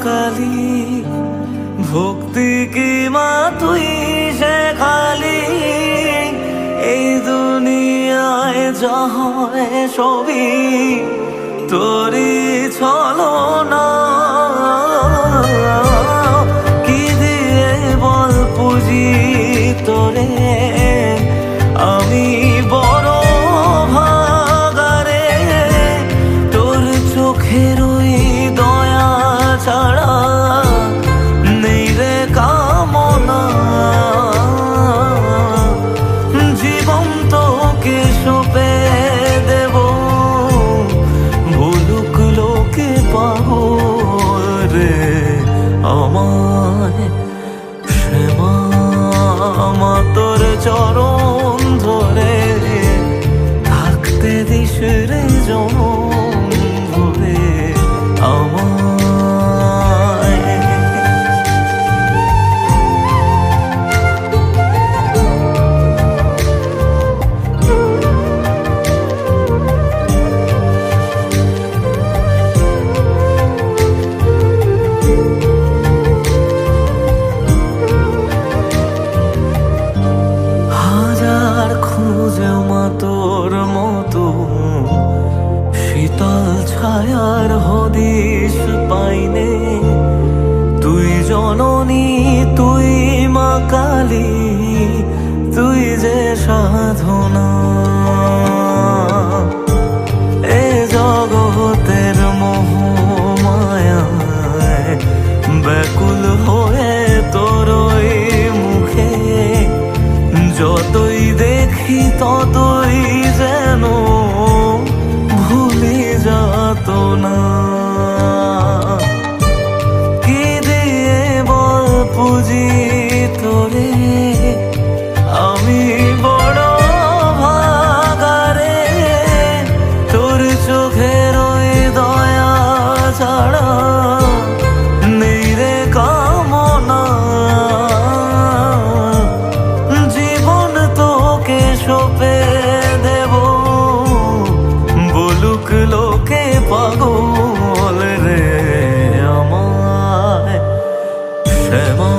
কালী, ভক্তি কি মা তুই শেখালি। এই দুনিয়ায় যা হয় সবই তোরই ছলনা। কি দিয়ে বল পুজি তোরে, আমি বড় ভাগারে। তোর চোখের ওই দয়া ছাড়া নেই রে কামনা। জীবন তোকে সঁপে দেব, ভুলুক লোকে পাগল রে আমায়। শ্যামা মা তোর চরণ ধরে থাকতে দিস রে জনম ভরে আমায়। হাজার খুঁজেও মা তোর মতো শীতল ছায়ার হদিশ পাইনে। তুই জননী, তুই মা কালী, তুই যে সাধনা। এ জগতের মোহ মায়ায় ব্যাকুল হয়ে তোর ওই মুখে যতই দেখি ততই যেন ভুলে যাত না। কি দিয়ে বল পুজি তোরে, আমি বড় ভাগারে। তোর চোখের ওই দয়া ছাড়া নেই রে কামনা। জীবন তোকে সঁপে দেব, বলুক লোকে পাগল রে আমায়। শ্যামা